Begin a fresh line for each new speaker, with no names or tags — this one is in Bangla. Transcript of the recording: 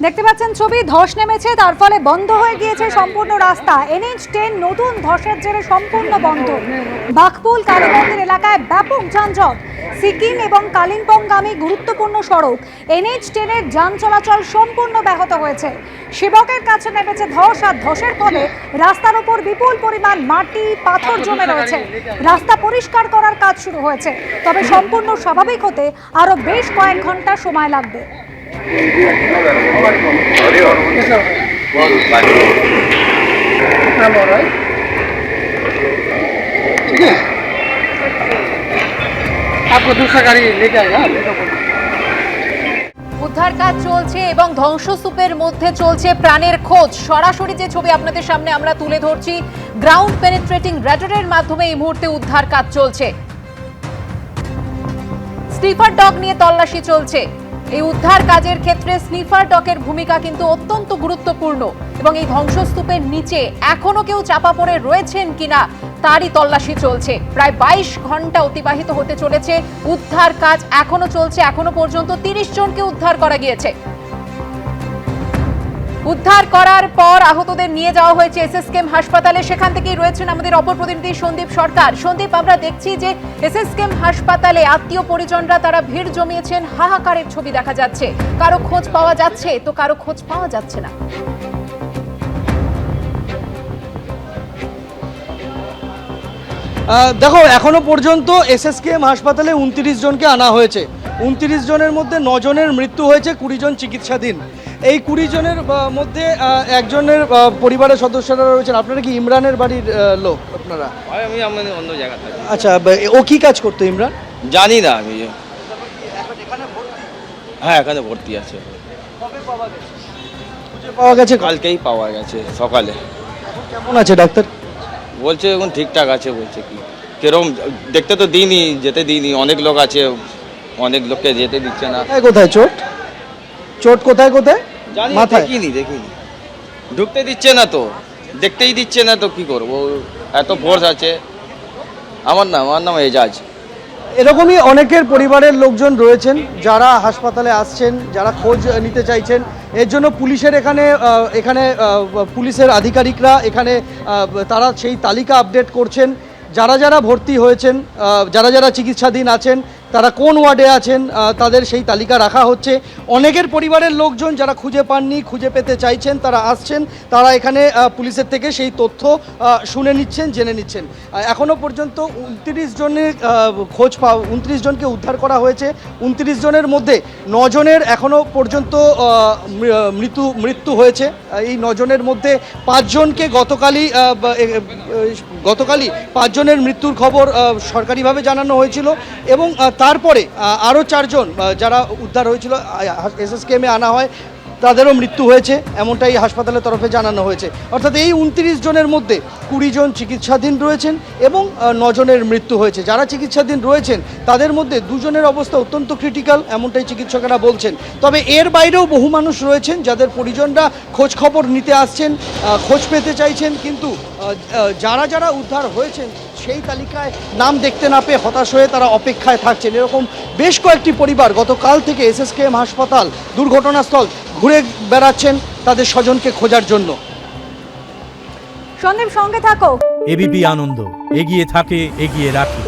দেখতে পাচ্ছেন ছবি, ধস নেমেছে, তার ফলে বন্ধ হয়ে গিয়েছে সম্পূর্ণ রাস্তা। NH10 নতুন ধসের জেরে সম্পূর্ণ বন্ধ। বাঘপুল কালী মন্দির এলাকায় ব্যাপক যানজট। সিকিম এবং কালিম্পংগামী গুরুত্বপূর্ণ সড়ক NH10 এর যান চলাচল সম্পূর্ণ ব্যাহত হয়েছে। শিবকের কাছে নেমেছে ধস, আর ধসের ফলে রাস্তার উপর বিপুল পরিমাণ মাটি পাথর জমে রয়েছে। রাস্তা পরিষ্কার করার কাজ শুরু হয়েছে, তবে সম্পূর্ণ স্বাভাবিক হতে আরো বেশ কয়েক ঘন্টা সময় লাগবে।
উদ্ধার কাজ চলছে এবং ধ্বংসস্তূপের মধ্যে চলছে প্রাণের খোঁজ। সরাসরি যে ছবি আপনাদের সামনে আমরা তুলে ধরছি, গ্রাউন্ড পেনিট্রেটিং রেডারের মাধ্যমে এই মুহূর্তে উদ্ধার কাজ চলছে। স্নিফার ডগ নিয়ে তল্লাশি চলছে। এই উদ্ধার কাজের ক্ষেত্রে স্নিফার ডগের ভূমিকা কিন্তু অত্যন্ত গুরুত্বপূর্ণ এবং এই ধ্বংসস্তূপের নিচে এখনো কেউ চাপা পড়ে রয়েছেন কিনা তারই তল্লাশি চলছে। প্রায় 22 ঘন্টা অতিবাহিত হতে চলেছে, উদ্ধার কাজ এখনো চলছে। এখনো পর্যন্ত 30 জনকে উদ্ধার করা গিয়েছে। উদ্ধার করার পর আহতদের নিয়ে যাওয়া হয়েছে SSKM হাসপাতালে। সেখান থেকেই রয়েছেন আমাদের অপর প্রতিনিধি সন্দীপ সরকার। সন্দীপ, আমরা দেখছি যে SSKM হাসপাতালে আত্মীয় পরিজনরা তারা ভিড় জমিয়েছেন, হাহাকারের ছবি দেখা যাচ্ছে। কারো খোঁজ পাওয়া যাচ্ছে তো কারো খোঁজ পাওয়া যাচ্ছে না।
দেখো, এখনো পর্যন্ত SSKM হাসপাতালে 29 জনকে আনা হয়েছে। 29 জনের মধ্যে 9 জনের মৃত্যু হয়েছে, 20 জন চিকিৎসাধীন। এই 20 জনের মধ্যে একজনের পরিবারের সদস্যরা রয়েছেন। আপনারা কি ইমরানের বাড়ির লোক? আপনারা?
আমি অন্য জায়গা থাকি।
আচ্ছা, ও কি কাজ করতো ইমরান?
জানি না আমি। হ্যাঁ, এখানে ভর্তি আছে।
কবে পাওয়া গেছে? খুঁজে পাওয়া গেছে?
কালকেই পাওয়া গেছে সকালে।
কেমন আছে ডাক্তার?
বলছে এখন ঠিকঠাক আছে। বলছে কি কেরম দেখতে তো দিইনি, যেতে দিইনি। অনেক লোক আছে, অনেক লোককে যেতে দিচ্ছে না।
কোথায় চোট? চোট কোথায় কোথায়?
মাথায়? দেখিনি ঢুকতে দিচ্ছে না তো, দেখতেই দিচ্ছে না তো কি করবো, এত ফোর্স আছে। আমার নাম এজাজ।
এরকমই অনেকের পরিবারের লোকজন রয়েছেন যারা হাসপাতালে আসছেন, যারা খোঁজ নিতে চাইছেন। এর জন্য পুলিশের এখানে পুলিশের আধিকারিকরা এখানে তারা সেই তালিকা আপডেট করছেন। যারা যারা ভর্তি হয়েছেন, যারা যারা চিকিৎসাধীন আছেন, তারা কোন ওয়ার্ডে আছেন তাদের সেই তালিকা রাখা হচ্ছে। অনেকের পরিবারের লোকজন যারা খুঁজে পাননি, খুঁজে পেতে চাইছেন, তারা আসছেন। তারা এখানে পুলিশের থেকে সেই তথ্য শুনে নিচ্ছেন, জেনে নিচ্ছেন। এখনও পর্যন্ত 29 জনের 29 জনকে উদ্ধার করা হয়েছে। 29 জনের মধ্যে 9 জনের এখনও পর্যন্ত মৃত্যু হয়েছে। এই 9 জনের মধ্যে 5 জনকে গতকালই 5 জনের মৃত্যুর খবর সরকারিভাবে জানানো হয়েছিল এবং তারপরে আরও 4 জন যারা উদ্ধার হয়েছিল SSKM-এ আনা হয়, তাদেরও মৃত্যু হয়েছে, এমনটাই হাসপাতালের তরফে জানানো হয়েছে। অর্থাৎ এই 29 জনের মধ্যে 20 জন চিকিৎসাধীন রয়েছেন এবং 9 জনের মৃত্যু হয়েছে। যারা চিকিৎসাধীন রয়েছেন তাদের মধ্যে 2 জনের অবস্থা অত্যন্ত ক্রিটিক্যাল, এমনটাই চিকিৎসকেরা বলছেন। তবে এর বাইরেও বহু মানুষ রয়েছেন যাদের পরিজনরা খোঁজ খবর নিতে আসছেন, খোঁজ পেতে চাইছেন, কিন্তু যারা যারা উদ্ধার হয়েছেন সেই তালিকায় নাম দেখতে না পেয়ে হতাশ হয়ে তারা অপেক্ষায় থাকছেন। এরকম বেশ কয়েকটি পরিবার গতকাল থেকে SSKM হাসপাতাল দুর্ঘটনাস্থল ঘুরে বেড়াচ্ছেন তাদের স্বজনকে খোঁজার জন্য।
সন্দীপ, সঙ্গে থাকো।
এবিপি আনন্দ, এগিয়ে থাকে, এগিয়ে রাখে।